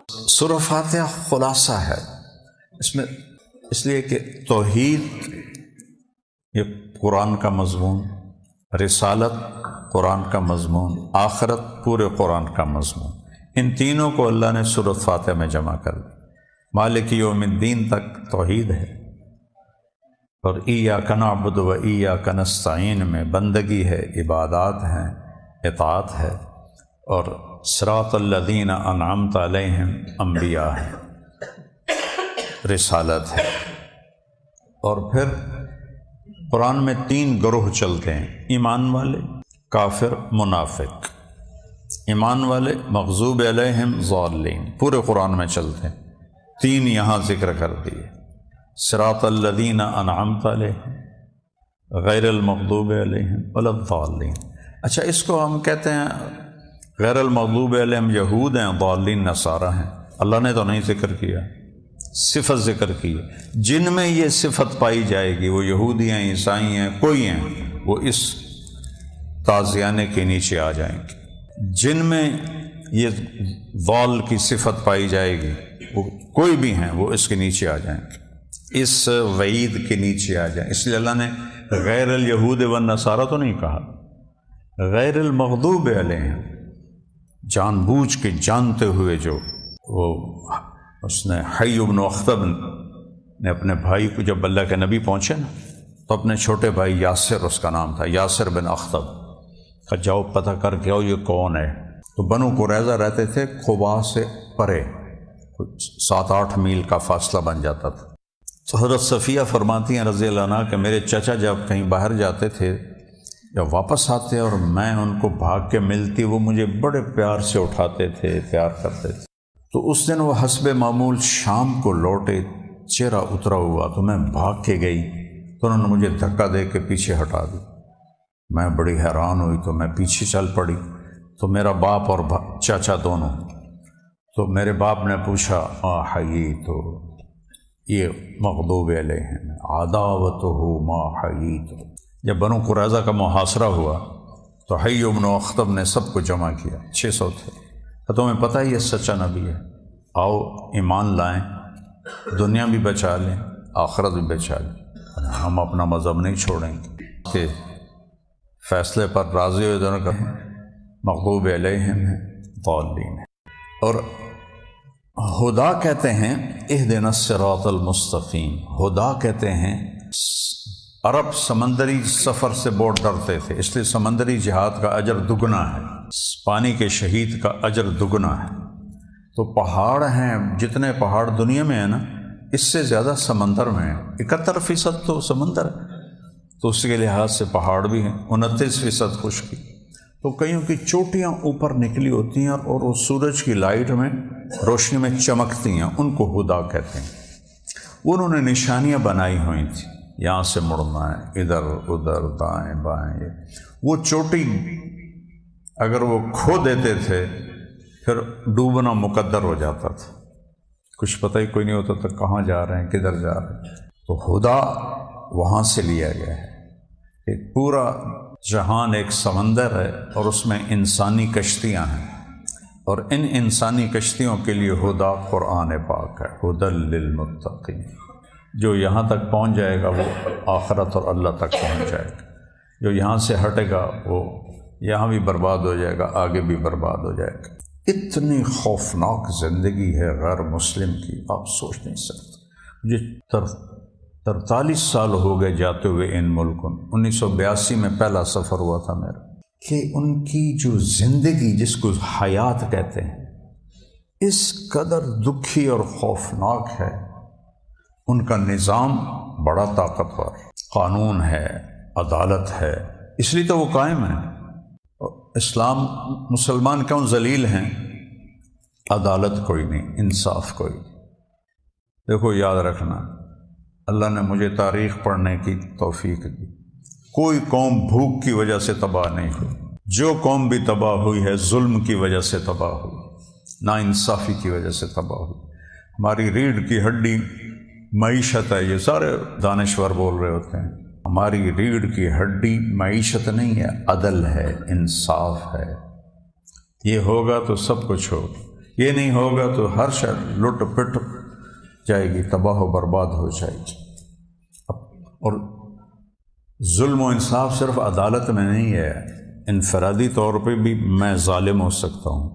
سورہ فاتحہ خلاصہ ہے اس میں، اس لیے کہ توحید یہ قرآن کا مضمون، رسالت قرآن کا مضمون، آخرت پورے قرآن کا مضمون، ان تینوں کو اللہ نے سورہ فاتحہ میں جمع کر دیا۔ مالک یوم الدین تک توحید ہے، اور ایاک نعبد و ایاک نستعین میں بندگی ہے، عبادات ہیں، اطاعت ہے، اور صراط الذین انعمت علیہم انبیاء ہے، رسالت ہے۔ اور پھر قرآن میں تین گروہ چلتے ہیں، ایمان والے، کافر، منافق۔ ایمان والے مغضوب علیہم ضالین پورے قرآن میں چلتے ہیں، تین یہاں ذکر کر دیے، صراط الذین انعمت علیہم، غیر المغضوب علیہم ولا الضالین۔ اچھا، اس کو ہم کہتے ہیں غیر المغضوب علیہم یہود ہیں، ضالین نصارہ ہیں۔ اللہ نے تو نہیں ذکر کیا، صفت ذکر کی ہے۔ جن میں یہ صفت پائی جائے گی وہ یہودی ہیں، عیسائی ہیں، کوئی ہیں، وہ اس تازیانے کے نیچے آ جائیں گے۔ جن میں یہ ضال کی صفت پائی جائے گی وہ کوئی بھی ہیں، وہ اس کے نیچے آ جائیں گے، اس وعید کے نیچے آ جائیں۔ اس لیے اللہ نے غیر الیہود والنصارہ تو نہیں کہا، غیر المغضوب علیہم، جان بوجھ کے جانتے ہوئے جو وہ اس نے حی بن اخطب نے اپنے بھائی کو، جب اللہ کے نبی پہنچے نا تو اپنے چھوٹے بھائی یاسر، اس کا نام تھا یاسر بن اخطب، کہ جاؤ پتہ کر کے آؤ یہ کون ہے۔ تو بنو قریظہ رہتے تھے قباء سے پرے، 7-8 میل کا فاصلہ بن جاتا تھا۔ تو حضرت صفیہ فرماتی ہیں رضی اللہ عنہ کہ میرے چچا جب کہیں باہر جاتے تھے، جب واپس آتے اور میں ان کو بھاگ کے ملتی، وہ مجھے بڑے پیار سے اٹھاتے تھے، پیار کرتے تھے۔ تو اس دن وہ حسب معمول شام کو لوٹے، چہرہ اترا ہوا، تو میں بھاگ کے گئی تو انہوں نے مجھے دھکا دے کے پیچھے ہٹا دی۔ میں بڑی حیران ہوئی تو میں پیچھے چل پڑی، تو میرا باپ اور چاچا دونوں، تو میرے باپ نے پوچھا حی، تو یہ مغضوب علیہم عداوتہ ما حییت۔ جب بنو قریظہ کا محاصرہ ہوا تو حی بن اخطب نے سب کو جمع کیا، 600 تھے، تو تمہیں پتہ ہی یہ سچا نبی ہے، آؤ ایمان لائیں، دنیا بھی بچا لیں، آخرت بھی بچا لیں، ہم اپنا مذہب نہیں چھوڑیں گے۔ کہ فیصلے پر راضی ہوئے دونوں کا مغضوب علیہم ہے، ضالین ہے۔ اور ہدا کہتے ہیں اہدنا الصراط المستقیم، ہدا کہتے ہیں، عرب سمندری سفر سے بہت ڈرتے تھے، اس لیے سمندری جہاد کا اجر دگنا ہے، پانی کے شہید کا اجر دگنا ہے۔ تو پہاڑ ہیں، جتنے پہاڑ دنیا میں ہیں نا، اس سے زیادہ سمندر میں ہیں، 71% تو سمندر ہے، تو اس کے لحاظ سے پہاڑ بھی ہیں، 29% خشکی۔ تو کئیوں کی چوٹیاں اوپر نکلی ہوتی ہیں اور وہ سورج کی لائٹ میں، روشنی میں چمکتی ہیں، ان کو ہدا کہتے ہیں۔ انہوں نے نشانیاں بنائی ہوئی تھیں، یہاں سے مڑنا ہے، ادھر ادھر، دائیں بائیں۔ وہ چوٹی اگر وہ کھو دیتے تھے پھر ڈوبنا مقدر ہو جاتا تھا، کچھ پتہ ہی کوئی نہیں ہوتا تھا کہاں جا رہے ہیں، کدھر جا رہے ہیں۔ تو ہدا وہاں سے لیا گیا ہے۔ ایک پورا جہان ایک سمندر ہے اور اس میں انسانی کشتیاں ہیں، اور ان انسانی کشتیوں کے لیے ہدا قرآن پاک ہے، ہدی للمتقین۔ جو یہاں تک پہنچ جائے گا وہ آخرت اور اللہ تک پہنچ جائے گا، جو یہاں سے ہٹے گا وہ یہاں بھی برباد ہو جائے گا، آگے بھی برباد ہو جائے گا۔ اتنی خوفناک زندگی ہے غیر مسلم کی، آپ سوچ نہیں سکتے۔ مجھے 43 سال ہو گئے جاتے ہوئے ان ملکوں، 1982 میں پہلا سفر ہوا تھا میرا، کہ ان کی جو زندگی جس کو حیات کہتے ہیں، اس قدر دکھی اور خوفناک ہے۔ ان کا نظام بڑا طاقتور، قانون ہے، عدالت ہے، اس لیے تو وہ قائم ہے۔ اسلام، مسلمان کیوں ذلیل ہیں؟ عدالت کوئی نہیں، انصاف کوئی نہیں۔ دیکھو یاد رکھنا، اللہ نے مجھے تاریخ پڑھنے کی توفیق دی، کوئی قوم بھوک کی وجہ سے تباہ نہیں ہوئی، جو قوم بھی تباہ ہوئی ہے ظلم کی وجہ سے تباہ ہوئی، ناانصافی کی وجہ سے تباہ ہوئی۔ ہماری ریڑھ کی ہڈی معیشت ہے، یہ سارے دانشور بول رہے ہوتے ہیں، ہماری ریڑھ کی ہڈی معیشت نہیں ہے، عدل ہے، انصاف ہے۔ یہ ہوگا تو سب کچھ ہوگا۔ یہ نہیں ہوگا تو ہر شے لٹ پٹ جائے گی، تباہ و برباد ہو جائے گی۔ اور ظلم و انصاف صرف عدالت میں نہیں ہے، انفرادی طور پہ بھی میں ظالم ہو سکتا ہوں،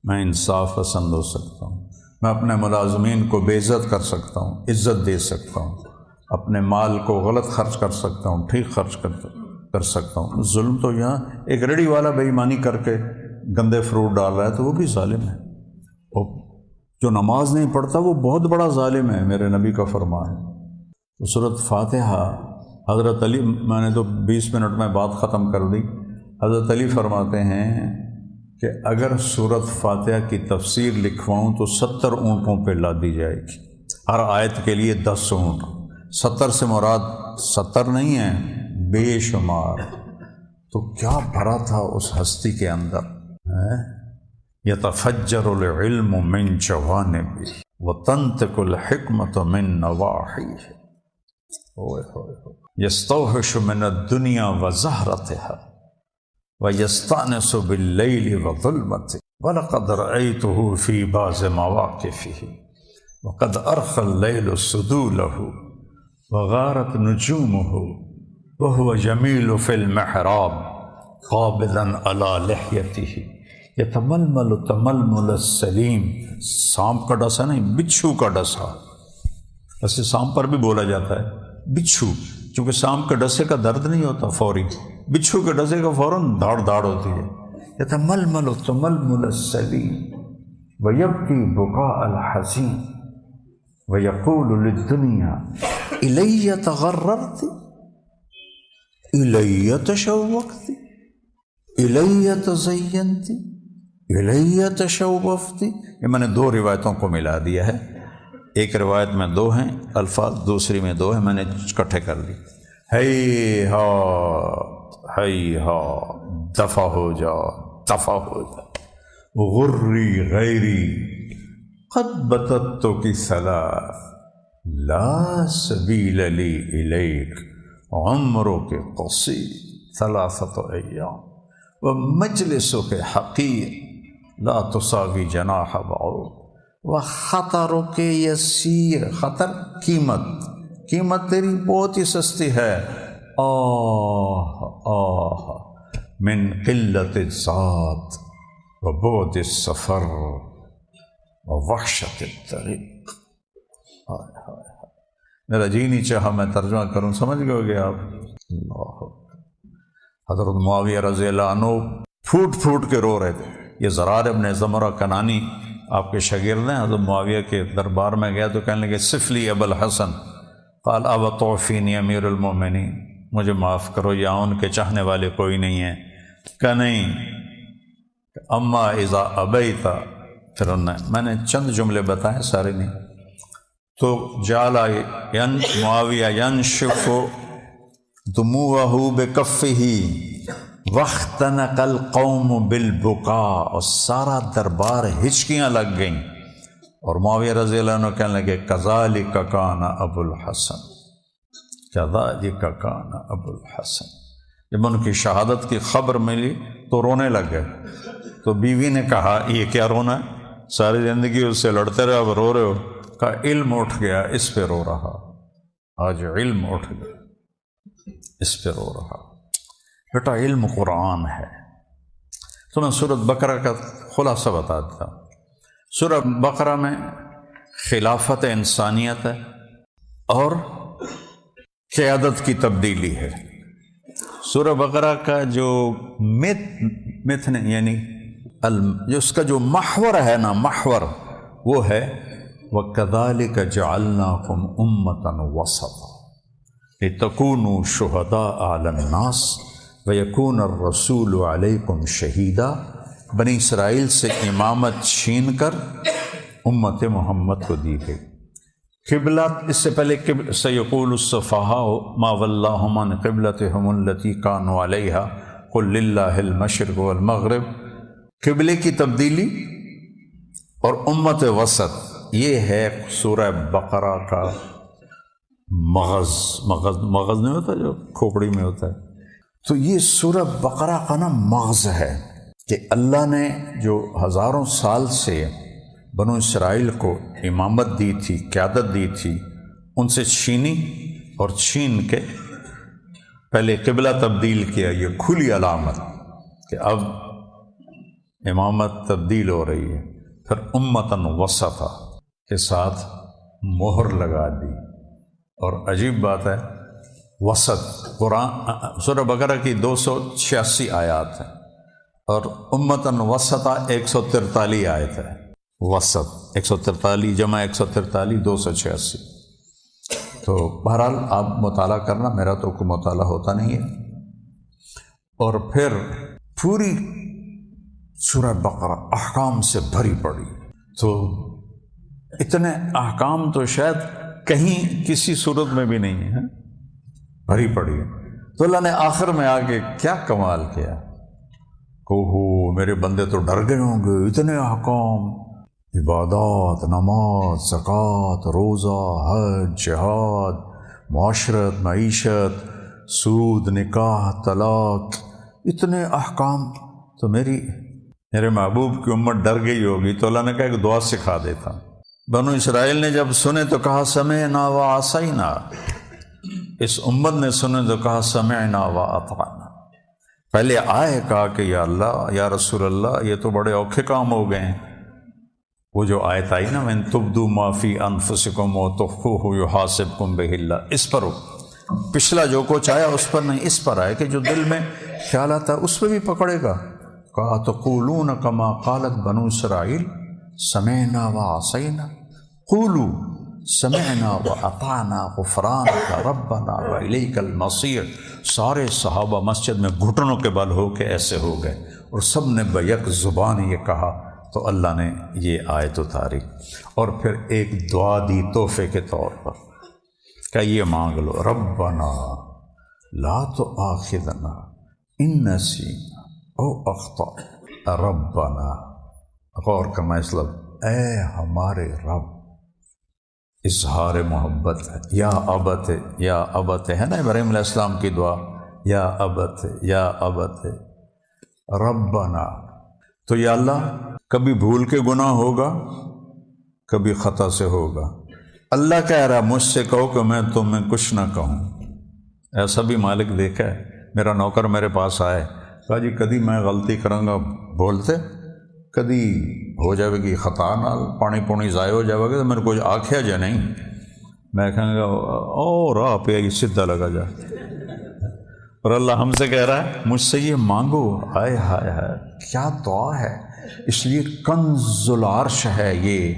میں انصاف پسند ہو سکتا ہوں، میں اپنے ملازمین کو بے عزت کر سکتا ہوں، عزت دے سکتا ہوں، اپنے مال کو غلط خرچ کر سکتا ہوں، ٹھیک خرچ کر سکتا ہوں۔ ظلم تو یہاں ایک ریڑھی والا بے ایمانی کر کے گندے فروٹ ڈال رہا ہے تو وہ بھی ظالم ہے، اور جو نماز نہیں پڑھتا وہ بہت بڑا ظالم ہے، میرے نبی کا فرمان ہے۔ تو سورۃ فاتحہ حضرت علی، میں نے تو 20 منٹ میں بات ختم کر دی، حضرت علی فرماتے ہیں کہ اگر سورۃ فاتحہ کی تفسیر لکھواؤں تو 70 اونٹوں پہ لا دی جائے گی، ہر آیت کے لیے 10 اونٹ۔ 70 سے مراد 70 نہیں ہے، بے شمار۔ تو کیا بھرا تھا اس ہستی کے اندر، یتفجر العلم من جوانب وتنطق الحکمت من نواحیہ، یستوحش من الدنیا وزہرتها ویستانس باللیل وظلمته ولقد رأیته فی بعض مواقفه وقد ارخى اللیل سدوله وغارت نجومه وهو جمیل فی المحراب قابضا علی لحیته یتململ تململ السلیم، سانپ کا ڈسا نہیں، بچھو کا ڈسا۔ ویسے سانپ پر بھی بولا جاتا ہے بچھو، چونکہ سانپ کے ڈسے کا درد نہیں ہوتا فوری، بچھو کے ڈسے کا فوراً دھاڑ دھاڑ ہوتی ہے۔ یتململ تململ السلیم ویبکی بکاء الحزین ویقول للدنیا الی تغررت الی تشوقت الی تزینت الی تشوفت۔ یہ میں نے 2 روایتوں کو ملا دیا ہے، ایک روایت میں 2 ہیں الفاظ، دوسری میں 2 ہیں، میں نے اکٹھے کر لی۔ ہیہات دفع ہو جا، دفع ہو جا، غری غیری قد بتت کی صلا لا سبیل لی الیک عمروں کے قصیر 3 ایام ومجلسوں کے حقیر لا تساوی جناح بعوض وخطروں کے یسیر، خطر قیمت تیری بہت ہی سستی ہے، آہ آہ من قلت الذات وبعد السفر ووحشت الطریق۔ میرا جی نہیں چاہا میں ترجمہ کروں، سمجھ گئے آپ؟ اللہ، حضرت معاویہ رضی اللہ عنہ پھوٹ پھوٹ کے رو رہے تھے۔ یہ زرار ابن زمرہ کنانی آپ کے شاگرد ہیں، حضرت معاویہ کے دربار میں گیا تو کہنے لگے صفلی ابو الحسن، قال اب توفینی امیر المومنین، مجھے معاف کرو، یہاں ان کے چاہنے والے کوئی نہیں ہیں۔ کہ نہیں، اما اذا ابیت، پھر میں نے چند جملے بتائے، سارے نہیں۔ تو جعل معاویہ ینشف دموعہ بکفہ واختنق القوم بالبکاء، اور سارا دربار ہچکیاں لگ گئیں، اور معاویہ رضی اللہ عنہ کہنے لگے کذالک کان ابو الحسن، کذالک کان ابو الحسن۔ جب ان کی شہادت کی خبر ملی تو رونے لگ گئے، تو بیوی نے کہا یہ کیا رونا ہے، ساری زندگی اس سے لڑتے رہے، اب رو رہے ہو؟ کہا علم اٹھ گیا اس پہ رو رہا، آج علم اٹھ گیا اس پہ رو رہا۔ بیٹا علم قرآن ہے۔ تو میں سورۃ بقرہ کا خلاصہ بتا دیتا ہوں۔ سورۃ بقرہ میں خلافت انسانیت ہے اور قیادت کی تبدیلی ہے۔ سورہ بقرہ کا جو متن یعنی جو اس کا جو محور ہے نا، محور وہ ہے وَكَذَلِكَ جَعَلْنَاكُمْ أُمَّةً وَسَطًا لِتَكُونُوا شُهَدَاءَ عَلَى النَّاسِ وَيَكُونَ الرَّسُولُ عَلَيْكُمْ شَهِيدًا۔ بنی اسرائیل سے امامت چھین کر امت محمد کو دی گئی۔ قبلہ اس سے پہلے سَيَقُولُ السُّفَهَاءُ مَا وَلَّاهُمْ عَنْ قِبْلَتِهِمُ الَّتِي كَانُوا عَلَيْهَا قُلْ لِلَّهِ الْمَشْرِقُ وَالْمَغْرِبُ۔ قبلے کی تبدیلی اور امت وسط، یہ ہے سورہ بقرہ کا مغز نہیں ہوتا جو کھوپڑی میں ہوتا ہے، تو یہ سورہ بقرہ کا نا مغز ہے کہ اللہ نے جو ہزاروں سال سے بنو اسرائیل کو امامت دی تھی، قیادت دی تھی، ان سے چھینی اور چھین کے پہلے قبلہ تبدیل کیا۔ یہ کھلی علامت کہ اب امامت تبدیل ہو رہی ہے۔ پھر امتاً وسطا کے ساتھ مہر لگا دی۔ اور عجیب بات ہے، وسط قرآن سورہ بقرہ کی 286 آیات ہیں اور امتاً وسطا 143 آیت ہے۔ وسط 143 جمع 143 286۔ تو بہرحال آپ مطالعہ کرنا، میرا تو کوئی مطالعہ ہوتا نہیں ہے۔ اور پھر پوری سورہ بقرہ احکام سے بھری پڑی، تو اتنے احکام تو شاید کہیں کسی صورت میں بھی نہیں ہے، بھری پڑی ہے۔ تو اللہ نے آخر میں آ کے کیا کمال کیا، میرے بندے تو ڈر گئے ہوں گے، اتنے احکام، عبادات، نماز، زکوٰۃ، روزہ، حج، جہاد، معاشرت، معیشت، سود، نکاح، طلاق، اتنے احکام، تو میرے محبوب کی امت ڈر گئی ہوگی۔ تو اللہ نے کہا کہ دعا سکھا دیتا۔ بنو اسرائیل نے جب سنے تو کہا سمعنا وعصینا، اس امت نے سنے تو کہا سمعنا واطعنا۔ پہلے آئے کہا کہ یا اللہ، یا رسول اللہ، یہ تو بڑے اوکھے کام ہو گئے ہیں۔ وہ جو آیت آئی نا، وَإِن تُبْدُوا مَا فِي أَنفُسِكُمْ وَتُخْفُوهُ يُحَاسِبْكُم بِهِ اللَّهُ، اس پر پچھلا جو کچھ آیا اس پر نہیں، اس پر آئے کہ جو دل میں خیال آتا ہے اس پہ بھی پکڑے گا۔ کہا تقولون كما قالت بنو اسرائیل سمعنا وعصینا، قولوا سمعنا واطعنا غفرانک ربنا والیک المصیر۔ سارے صحابہ مسجد میں گھٹنوں کے بل ہو کے ایسے ہو گئے اور سب نے بیک زبان یہ کہا۔ تو اللہ نے یہ آیت اتاری اور پھر ایک دعا دی تحفے کے طور پر کہ یہ مانگ لو، ربنا لا تؤاخذنا ان نسینا او اخطأنا، ربنا، غور کرنا اس لفظ، اے ہمارے رب، اظہار محبت ہے، یا ابت، یا ابت ہے نا ابراہیم علیہ السلام کی دعا، یا ابت، یا ابت، ربنا۔ تو یا اللہ، کبھی بھول کے گناہ ہوگا، کبھی خطا سے ہوگا، اللہ کہہ رہا مجھ سے کہو کہ میں تمہیں کچھ نہ کہوں۔ ایسا بھی مالک دیکھا ہے، میرا نوکر میرے پاس آئے، کہا جی کدی میں غلطی کروں گا بولتے، کدی ہو جائے گی خطا نال پانی پونی ضائع ہو جائے گا، تو میرے کو آکھیا جا نہیں، میں کہوں گا او راہ پہ آئی سدھا لگا جا۔ اور اللہ ہم سے کہہ رہا ہے مجھ سے یہ مانگو، ہائے ہائے ہائے کیا دعا ہے۔ اس لیے کنز العرش ہے یہ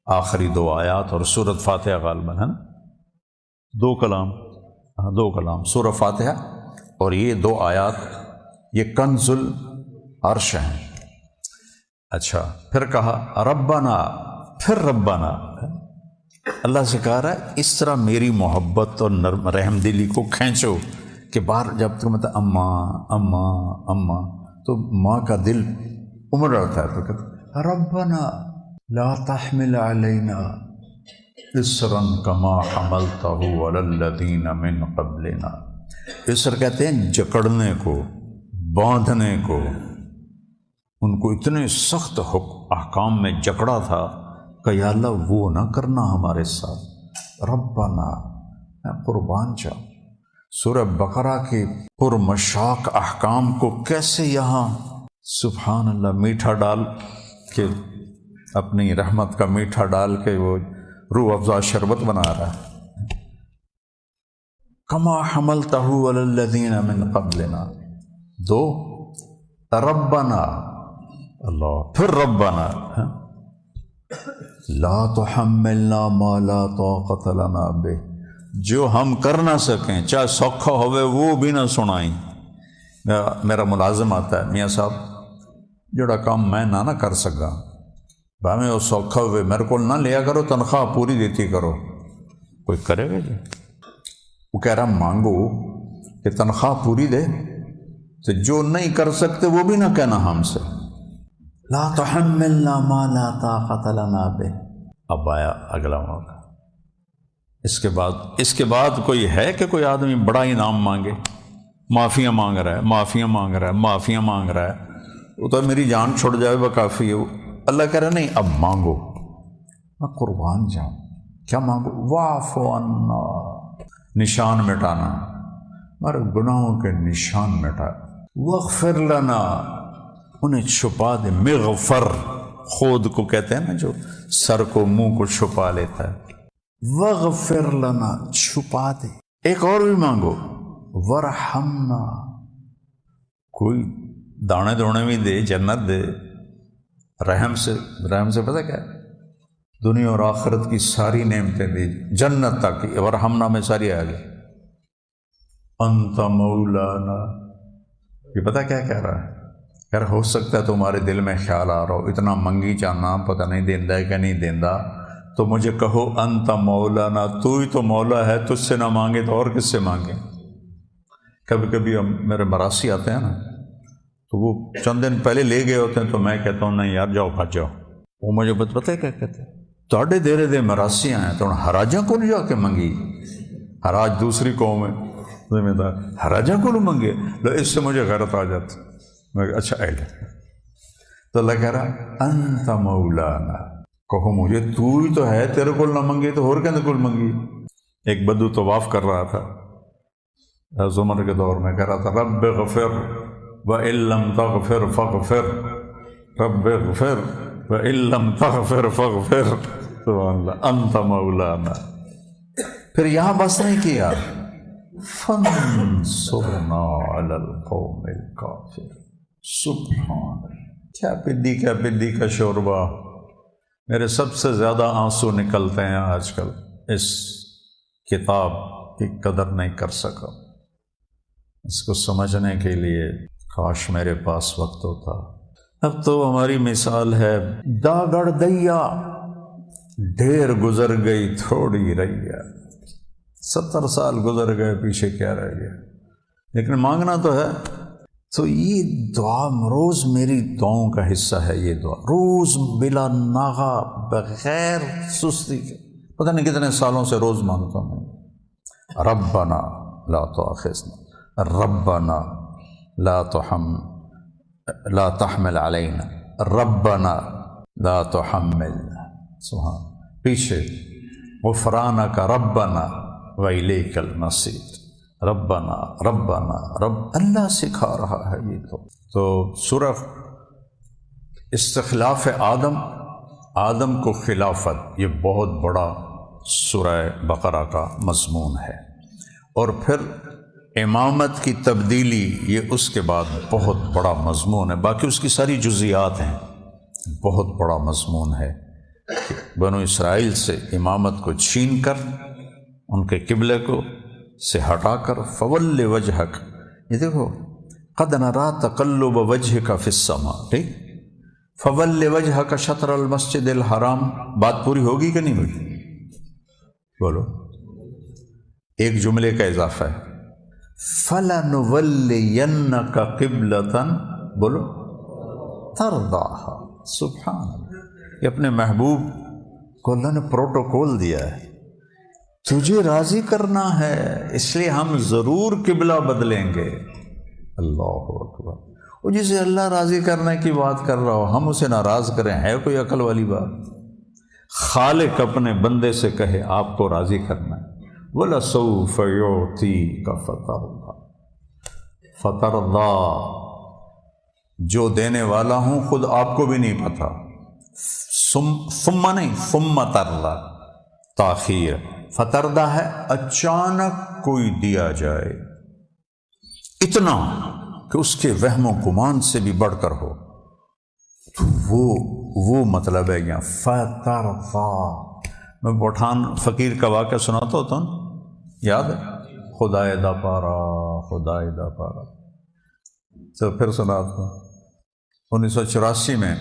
آخری دو آیات، اور سورۃ فاتحہ غالباً ہے نا، دو کلام سورہ فاتحہ اور یہ دو آیات، یہ کنز العرش ہیں۔ اچھا، پھر کہا ربنا، پھر ربنا، اللہ سے کہہ رہا ہے اس طرح میری محبت اور نرم رحم دلی کو کھینچو کہ بار جب تک مطلب اماں تو ماں کا دل امڑ رہتا ہے، تو کہتا ربنا لا تحمل علینا اصرا کما حملتہ علی الذین من قبلنا۔ اسر کہتے ہیں جکڑنے کو، باندھنے کو، ان کو اتنے سخت احکام میں جکڑا تھا کہ یا اللہ وہ نہ کرنا ہمارے ساتھ، ربنا، میں قربان جاؤں۔ سورہ بقرہ کے پرمشاق احکام کو کیسے یہاں سبحان اللہ میٹھا ڈال کے، اپنی رحمت کا میٹھا ڈال کے وہ روح افزا شربت بنا رہا ہے۔ کما حملتہ علی الذین من قبلنا، دو ربنا، اللہ، پھر ربنا لا تحملنا ما لا طاقت لنا بہ، جو ہم کر نہ سکیں، چاہے سوکھا ہوئے وہ بھی نہ سنائیں۔ میرا ملازم آتا ہے، میاں صاحب جڑا کام میں نہ کر سکا، بھاویں وہ سوکھا ہوئے میرے کو نہ لیا کرو، تنخواہ پوری دیتی کرو، کوئی کرے گا جی؟ وہ کہہ رہا مانگو کہ تنخواہ پوری دے، تو جو نہیں کر سکتے وہ بھی نہ کہنا ہم سے، لا تحملنا ما لا طاقت لنا بہ۔ اب آیا اگلا موقع، اس کے بعد کوئی ہے کہ کوئی آدمی بڑا انعام مانگے، معافیاں مانگ رہا ہے، وہ تو میری جان چھوڑ جائے وہ کافی ہے، اللہ کہہ رہا نہیں اب مانگو، میں قربان جاؤں، کیا مانگو؟ واعف عنا، نشان مٹانا، ہمارے گناہوں کے نشان مٹا، واغفر لنا، انہیں چھپا دے، مغفر خود کو کہتے ہیں نا جو سر کو منہ کو چھپا لیتا ہے، واغفر لنا چھپا دے۔ ایک اور بھی مانگو، ورحمنا، کوئی دانے دونے بھی دے، جنت دے، رحم سے پتہ کیا ہے؟ دنیا اور آخرت کی ساری نعمتیں دی، جنت تک کی، ورحمنا میں ساری آ گئی۔ انت مولانا، یہ پتہ کیا کہہ رہا ہے؟ یار ہو سکتا ہے تمہارے دل میں خیال آ رہا ہو اتنا منگی جانا پتہ نہیں دیندا ہے کہ نہیں دیندا، تو مجھے کہو انت مولانا، تو ہی تو مولا ہے، تجھ سے نہ مانگے تو اور کس سے مانگیں؟ کبھی کبھی میرے مراسی آتے ہیں نا، تو وہ چند دن پہلے لے گئے ہوتے ہیں، تو میں کہتا ہوں نہیں یار جاؤ بھاج جاؤ، وہ مجھے پتہ ہے کیا کہتے ہیں، تواڈے دیرے دے مراسی آئے تو ہراجاں کو نہیں جا کے منگی، ہراج دوسری قوم ہے ذمہ دار، ہراجاں کو نہیں منگے، لو اس سے مجھے غیرت آ جاتی، میں اچھا اہل، تو اللہ کہہ رہا انت مولانا، کہو مجھے تو ہی تو ہے، تیرے کول نہ منگے تو اور کہنے کول منگی۔ ایک بدو طواف کر رہا تھا عمر کے دور میں، کہہ رہا تھا رب اغفر وَإِن لَّمْ تَغْفِرْ فَاغْفِرْ، رب اغفر وَإِن لَّمْ تَغْفِرْ فَاغْفِرْ، سبحان اللہ، انت مولانا۔ پھر یہاں بس نہیں کیا، فانصرنا علی القوم الکافر، سبحان اللہ، کیا پدی کا شوربہ، میرے سب سے زیادہ آنسو نکلتے ہیں آج کل، اس کتاب کی قدر نہیں کر سکا، اس کو سمجھنے کے لیے کاش میرے پاس وقت ہوتا۔ اب تو ہماری مثال ہے داگڑ دیا، ڈھیر گزر گئی تھوڑی رہی ہے، 70 سال گزر گئے، پیچھے کیا رہ گیا، لیکن مانگنا تو ہے۔ تو یہ دعا روز میری دعاؤں کا حصہ ہے، یہ دعا روز بلا ناغہ بغیر سستی کے، پتہ نہیں کتنے سالوں سے روز مانگتا ہوں، ربنا لا تؤاخذنا، ربنا لا تحمل علینا، ربنا لا تحملنا، سبحان، پیچھے غفرانک ربنا وإلیک المصیر، ربنا ربنا رب، اللہ سکھا رہا ہے یہ تو سورہ استخلاف آدم کو خلافت، یہ بہت بڑا سورہ بقرہ کا مضمون ہے، اور پھر امامت کی تبدیلی، یہ اس کے بعد بہت بڑا مضمون ہے، باقی اس کی ساری جزیات ہیں، بہت بڑا مضمون ہے کہ بنو اسرائیل سے امامت کو چھین کر ان کے قبلے کو سے ہٹا کر فول وجہک، یہ دیکھو قد نرا تقلب وجہک فی السماء، ٹھیک، فول وجہک شطر المسجد الحرام، بات پوری ہوگی کہ نہیں ہوگی؟ بولو، ایک جملے کا اضافہ ہے، فَلَنُوَلِّيَنَّكَ قِبْلَةً، بولو، تَرْضَاهَا، سبحان اللہ، یہ اپنے محبوب کو اللہ نے پروٹوکول دیا ہے، تجھے راضی کرنا ہے، اس لیے ہم ضرور قبلہ بدلیں گے، اللہ اکبر، وہ جسے اللہ راضی کرنے کی بات کر رہا ہو ہم اسے ناراض کریں، ہے کوئی عقل والی بات؟ خالق اپنے بندے سے کہے آپ کو راضی کرنا ہے، وَلَسَوْفَ يُعْطِيكَ فَتَرْضَىٰ، جو دینے والا ہوں خود آپ کو بھی نہیں پتا، ثم نہیں، ثم ترضیٰ، تاخیر، فتردہ ہے اچانک کوئی دیا جائے، اتنا کہ اس کے وہم و گمان سے بھی بڑھ کر ہو، تو وہ مطلب ہے یہاں فترضا۔ میں پٹھان فقیر کا واقعہ سناتا ہوتا ہوں، یاد ہے؟ خدائے دا پارا، خدائے دا پارا، تو پھر سناتا ہوں۔ 1984 میں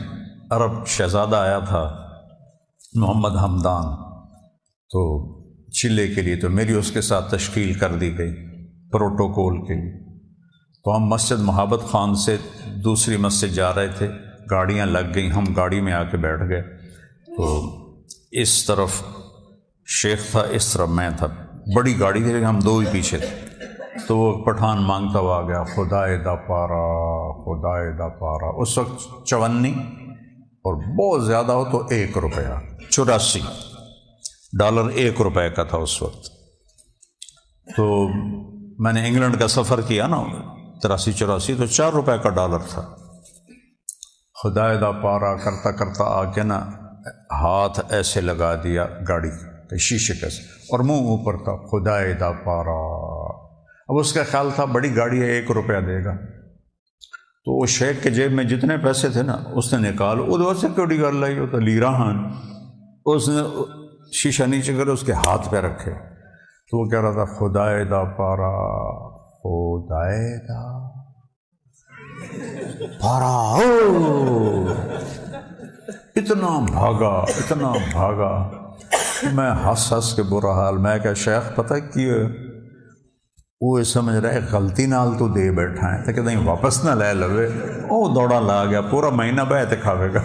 عرب شہزادہ آیا تھا محمد حمدان، تو چلے کے لیے، تو میری اس کے ساتھ تشکیل کر دی گئی پروٹوکول کے لیے، تو ہم مسجد محبت خان سے دوسری مسجد جا رہے تھے، گاڑیاں لگ گئیں، ہم گاڑی میں آ کے بیٹھ گئے، تو اس طرف شیخ تھا، اس طرف میں تھا، بڑی گاڑی تھی لیکن ہم دو ہی پیچھے تھے، تو وہ پٹھان مانگتا ہوا آ گیا، خدائے دا پارا، خدائے دا پارا، اس وقت 54 اور بہت زیادہ ہو تو 1 روپیہ، 84 ڈالر 1 روپے کا تھا اس وقت۔ تو میں نے انگلینڈ کا سفر کیا نا 83-84، تو 4 روپے کا ڈالر تھا۔ خدا دا پارا کرتا کرتا آ کے نا ہاتھ ایسے لگا دیا گاڑی کے شیشے کے سے، اور منہ اوپر تھا، خدا دا پارا۔ اب اس کا خیال تھا بڑی گاڑی ہے 1 روپیہ دے گا، تو وہ شیخ کے جیب میں جتنے پیسے تھے نا اس نے نکال، ادھر سے کیڑی گل لائی ہو تو لیرا ہن، اس نے شیشہ نیچے کرے اس کے ہاتھ پہ رکھے، تو وہ کہہ رہا تھا خدا دا پارا، خدا دا پارا۔ اتنا بھاگا میں ہنس ہنس کے برا حال، میں کہ شیخ پتہ کی ہے وہ سمجھ رہے غلطی نال تو دے بیٹھا ہے، تو کہتے ہیں واپس نہ لے لوے، وہ دوڑا لا گیا، پورا مہینہ بیعت کھاوے گا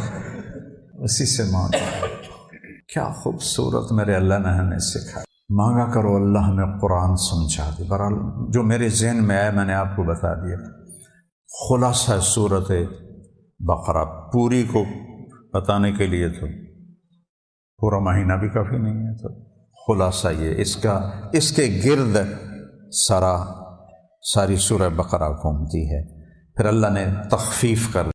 اسی سے مانگا۔ کیا خوبصورت میرے اللہ نے ہمیں سکھایا۔ مانگا کرو اللہ ہمیں قرآن سمجھا دے۔ بہرحال جو میرے ذہن میں آیا میں نے آپ کو بتا دیا۔ خلاصہ صورت بقرہ پوری کو بتانے کے لیے تو پورا مہینہ بھی کافی نہیں ہے، تو خلاصہ یہ اس کے گرد ساری سورہ بقرہ گھومتی ہے۔ پھر اللہ نے تخفیف کر